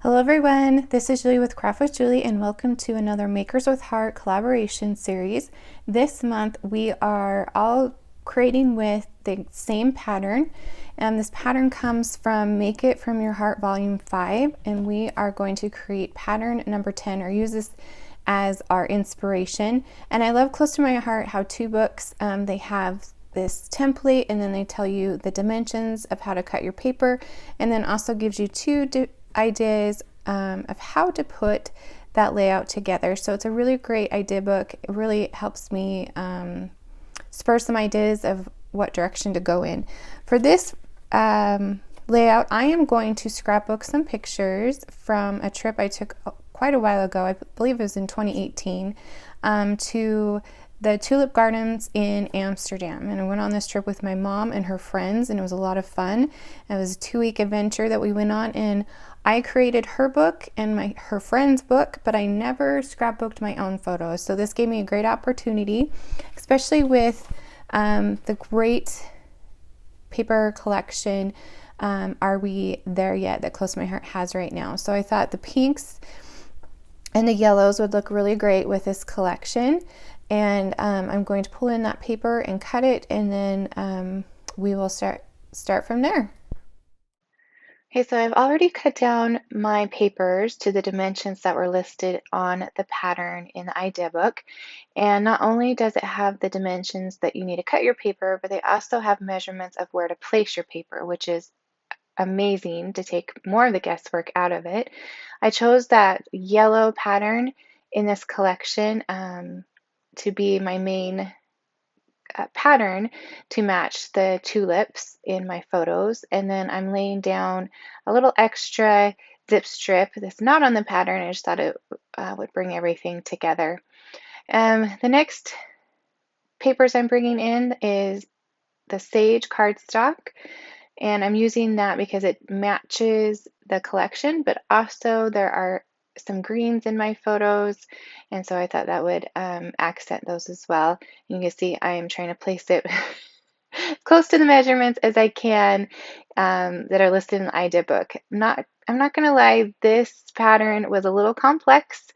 Hello everyone, this is Julie with Craft with Julie and welcome to another Makers with Heart collaboration series. This month we are all creating with the same pattern, and this pattern comes from Make It From Your Heart Volume 5, and we are going to create pattern number 10 or use this as our inspiration. And I love Close to My Heart how-to books. They have this template and then they tell you the dimensions of how to cut your paper, and then also gives you two ideas of how to put that layout together. So it's a really great idea book. It really helps me spur some ideas of what direction to go in. For this layout, I am going to scrapbook some pictures from a trip I took quite a while ago. I believe it was in 2018 to the tulip gardens in Amsterdam, and I went on this trip with my mom and her friends, and it was a lot of fun. It was a 2-week adventure that we went on, and I created her book and her friend's book, but I never scrapbooked my own photos. So this gave me a great opportunity, especially with the great paper collection Are We There Yet that Close to My Heart has right now. So I thought the pinks and the yellows would look really great with this collection. And I'm going to pull in that paper and cut it, and then we will start from there. Okay, so I've already cut down my papers to the dimensions that were listed on the pattern in the idea book. And not only does it have the dimensions that you need to cut your paper, but they also have measurements of where to place your paper, which is amazing to take more of the guesswork out of it. I chose that yellow pattern in this collection to be my main pattern to match the tulips in my photos, and then I'm laying down a little extra zip strip that's not on the pattern. I just thought it would bring everything together. The next papers I'm bringing in is the Sage cardstock, and I'm using that because it matches the collection, but also there are some greens in my photos, and so I thought that would accent those as well. You can see I am trying to place it as close to the measurements as I can that are listed in the idea book. I'm not going to lie, this pattern was a little complex,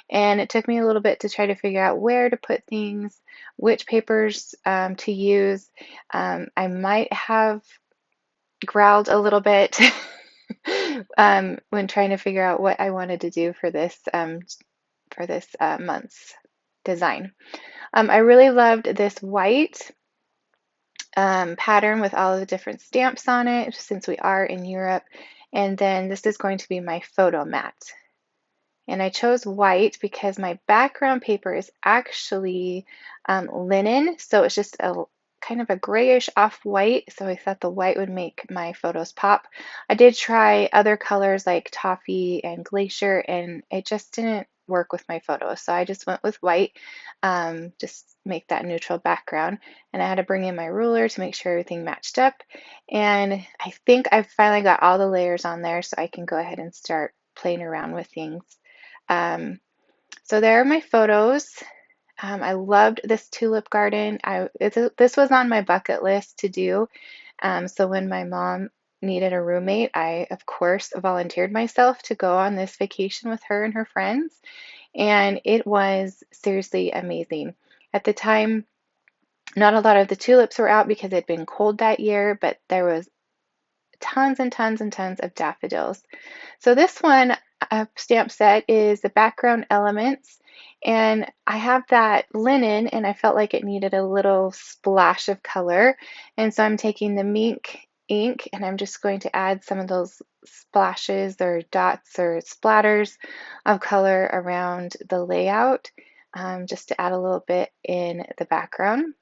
and it took me a little bit to try to figure out where to put things, which papers to use. I might have growled a little bit when trying to figure out what I wanted to do for this month's design. I really loved this white pattern with all of the different stamps on it, since we are in Europe. And then this is going to be my photo mat. And I chose white because my background paper is actually linen, so it's just a kind of a grayish off-white, so I thought the white would make my photos pop. I did try other colors like toffee and glacier, and it just didn't work with my photos, so I just went with white, just make that neutral background. And I had to bring in my ruler to make sure everything matched up, and I think I've finally got all the layers on there, so I can go ahead and start playing around with things. So there are my photos. I loved this tulip garden. This was on my bucket list to do. So when my mom needed a roommate, I, of course, volunteered myself to go on this vacation with her and her friends. And it was seriously amazing. At the time, not a lot of the tulips were out because it had been cold that year, but there was tons and tons and tons of daffodils. So this one stamp set is the background elements, and I have that linen, and I felt like it needed a little splash of color, and so I'm taking the Mink ink and I'm just going to add some of those splashes or dots or splatters of color around the layout, just to add a little bit in the background.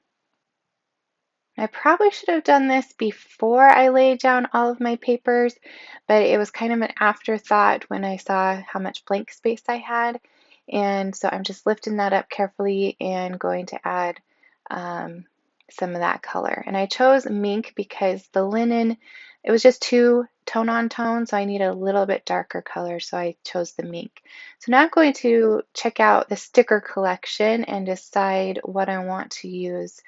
I probably should have done this before I laid down all of my papers, but it was kind of an afterthought when I saw how much blank space I had. And so I'm just lifting that up carefully and going to add some of that color. And I chose mink because the linen, it was just too tone on tone, so I need a little bit darker color, so I chose the mink. So now I'm going to check out the sticker collection and decide what I want to use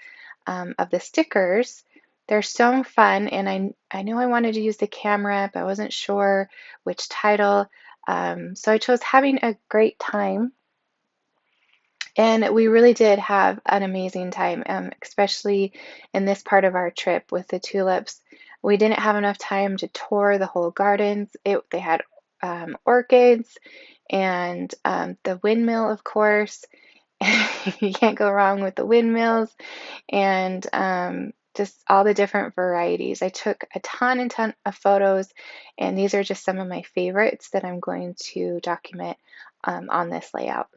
of the stickers. They're so fun, and I knew I wanted to use the camera, but I wasn't sure which title. So I chose Having a Great Time. And we really did have an amazing time, especially in this part of our trip with the tulips. We didn't have enough time to tour the whole gardens. They had orchids and the windmill, of course. You can't go wrong with the windmills and just all the different varieties. I took a ton and ton of photos, and these are just some of my favorites that I'm going to document on this layout.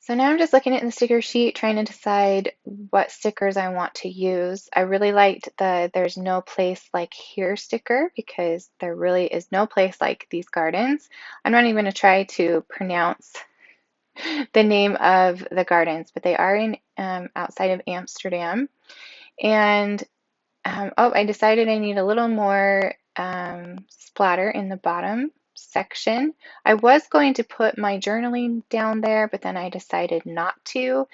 So now I'm just looking at the sticker sheet, trying to decide what stickers I want to use. I really liked the "There's no place like here" sticker because there really is no place like these gardens. I'm not even going to try to pronounce the name of the gardens, but they are in outside of Amsterdam. And oh, I decided I need a little more splatter in the bottom section. I was going to put my journaling down there, but then I decided not to.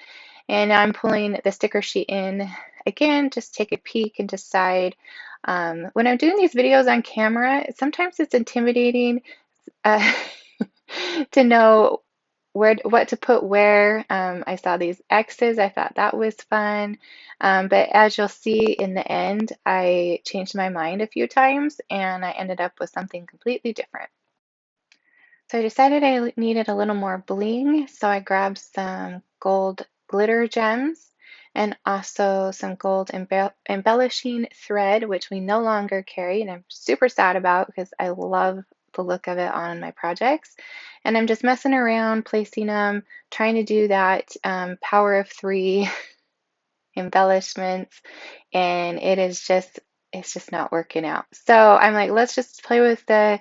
And now I'm pulling the sticker sheet in again, just take a peek and decide. When I'm doing these videos on camera, sometimes it's intimidating uh, to know what to put where. I saw these X's. I thought that was fun. But as you'll see in the end, I changed my mind a few times and I ended up with something completely different. So I decided I needed a little more bling, so I grabbed some gold glitter gems and also some gold embellishing thread, which we no longer carry, and I'm super sad about because I love the look of it on my projects. And I'm just messing around, placing them, trying to do that power of three embellishments, and it's just not working out. So I'm like, let's just play with the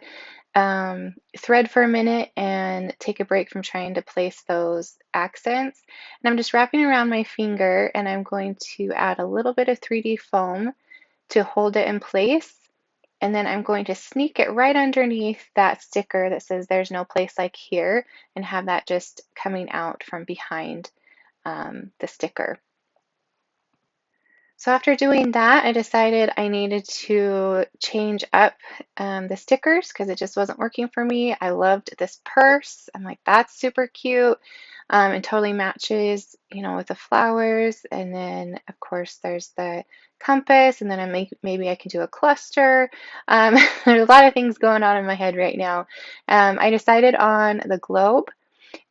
thread for a minute and take a break from trying to place those accents. And I'm just wrapping around my finger and I'm going to add a little bit of 3D foam to hold it in place. And then I'm going to sneak it right underneath that sticker that says "There's no place like here" and have that just coming out from behind the sticker. So after doing that, I decided I needed to change up the stickers because it just wasn't working for me. I loved this purse. I'm like, that's super cute. It totally matches, you know, with the flowers. And then, of course, there's the compass. And then maybe I can do a cluster. There's a lot of things going on in my head right now. I decided on the globe.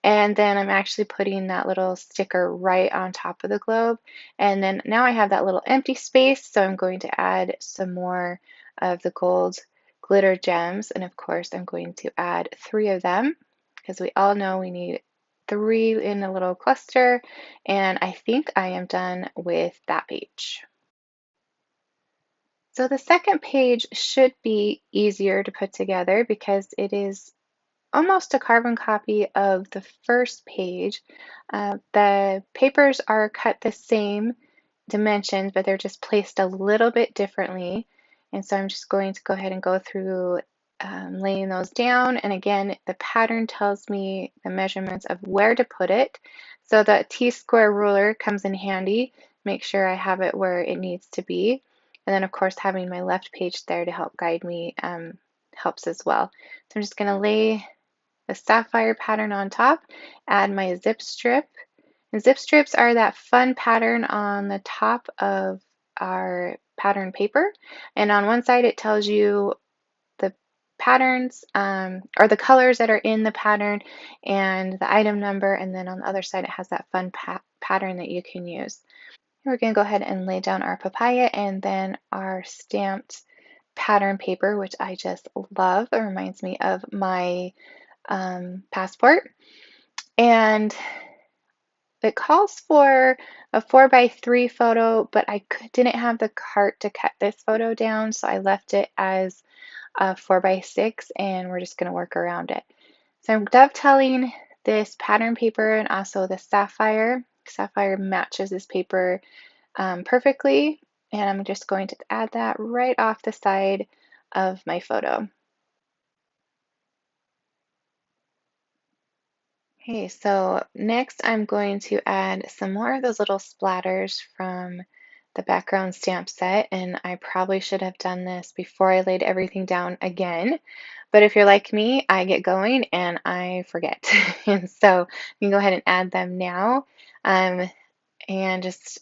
And then I'm actually putting that little sticker right on top of the globe. And then now I have that little empty space, so I'm going to add some more of the gold glitter gems. And of course, I'm going to add 3 of them because we all know we need 3 in a little cluster. And I think I am done with that page. So the second page should be easier to put together because it is almost a carbon copy of the first page. The papers are cut the same dimensions, but they're just placed a little bit differently. And so I'm just going to go ahead and go through laying those down. And again, the pattern tells me the measurements of where to put it. So the T-square ruler comes in handy. Make sure I have it where it needs to be. And then, of course, having my left page there to help guide me helps as well. So I'm just going to lay the sapphire pattern on top, add my zip strip. And zip strips are that fun pattern on the top of our pattern paper. And on one side it tells you the patterns or the colors that are in the pattern and the item number. And then on the other side it has that fun pattern that you can use. We're going to go ahead and lay down our papaya and then our stamped pattern paper, which I just love. It reminds me of my passport. And it calls for a 4x3 photo, but I didn't have the cart to cut this photo down, so I left it as a 4x6, and we're just going to work around it. So I'm dovetailing this pattern paper and also the sapphire. Sapphire matches this paper perfectly, and I'm just going to add that right off the side of my photo. Okay, so next I'm going to add some more of those little splatters from the background stamp set, and I probably should have done this before I laid everything down again. But if you're like me, I get going and I forget. And so you can go ahead and add them now, and just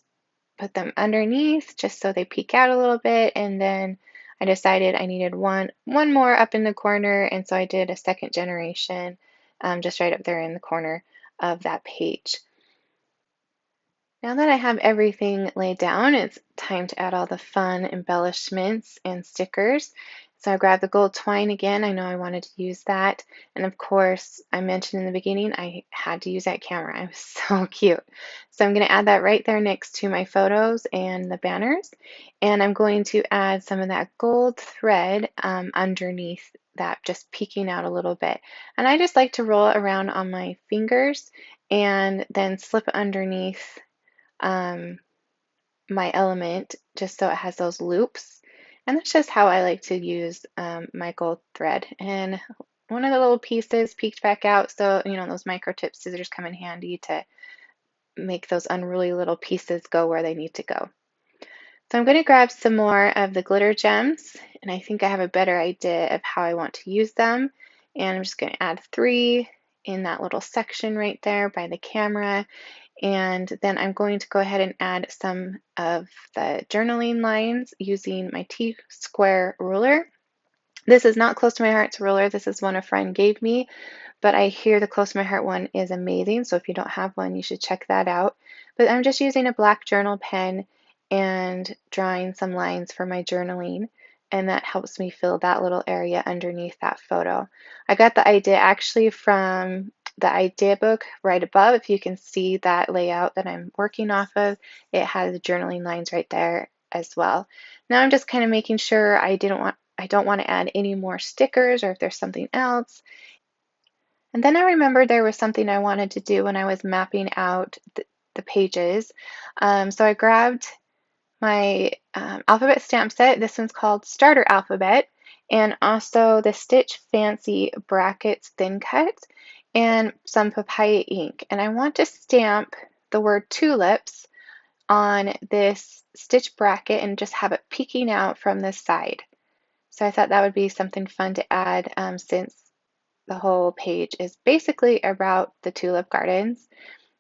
put them underneath just so they peek out a little bit. And then I decided I needed one more up in the corner, and so I did a second generation just right up there in the corner of that page. Now that I have everything laid down, it's time to add all the fun embellishments and stickers. So I grabbed the gold twine again. I know I wanted to use that. And of course, I mentioned in the beginning, I had to use that camera. It was so cute. So I'm going to add that right there next to my photos and the banners. And I'm going to add some of that gold thread underneath that, just peeking out a little bit. And I just like to roll it around on my fingers and then slip it underneath um, my element just so it has those loops. And that's just how I like to use my gold thread. And one of the little pieces peeked back out, so those micro tip scissors come in handy to make those unruly little pieces go where they need to go. So I'm going to grab some more of the glitter gems, and I think I have a better idea of how I want to use them. And I'm just going to add 3 in that little section right there by the camera. And then I'm going to go ahead and add some of the journaling lines using my T-square ruler. This is not Close to My Heart's ruler. This is one a friend gave me, but I hear the Close to My Heart one is amazing. So if you don't have one, you should check that out. But I'm just using a black journal pen and drawing some lines for my journaling. And that helps me fill that little area underneath that photo. I got the idea actually from the idea book right above. If you can see that layout that I'm working off of, it has the journaling lines right there as well. Now I'm just kind of making sure I don't want to add any more stickers or if there's something else. And then I remembered there was something I wanted to do when I was mapping out the pages. So I grabbed my alphabet stamp set. This one's called Starter Alphabet, and also the Stitch Fancy Brackets Thin Cut, and some papaya ink. And I want to stamp the word tulips on this stitch bracket and just have it peeking out from the side. So I thought that would be something fun to add since the whole page is basically about the tulip gardens.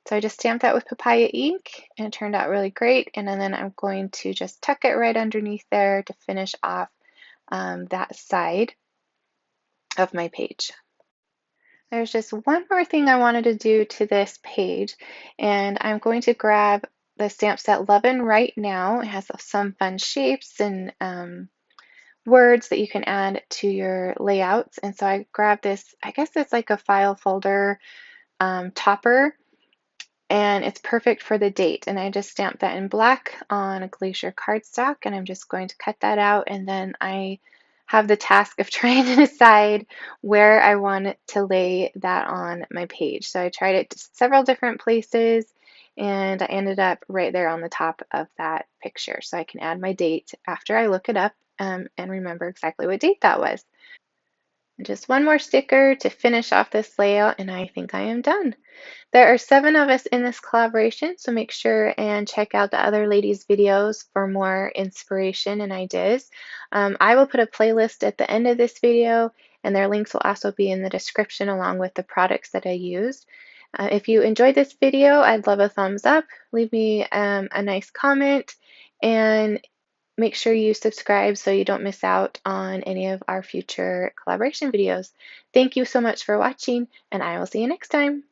So I just stamped that with papaya ink and it turned out really great. And then I'm going to just tuck it right underneath there to finish off that side of my page. There's just one more thing I wanted to do to this page, and I'm going to grab the stamp set Lovin right now. It has some fun shapes and words that you can add to your layouts. And so I grabbed this, I guess it's like a file folder topper, and it's perfect for the date. And I just stamped that in black on a glacier cardstock, and I'm just going to cut that out. And then I have the task of trying to decide where I want to lay that on my page. So I tried it several different places, and I ended up right there on the top of that picture. So I can add my date after I look it up and remember exactly what date that was. And just one more sticker to finish off this layout, and I think I am done. There are 7 of us in this collaboration, so make sure and check out the other ladies' videos for more inspiration and ideas. I will put a playlist at the end of this video, and their links will also be in the description along with the products that I used. If you enjoyed this video, I'd love a thumbs up. Leave me a nice comment, and make sure you subscribe so you don't miss out on any of our future collaboration videos. Thank you so much for watching, and I will see you next time.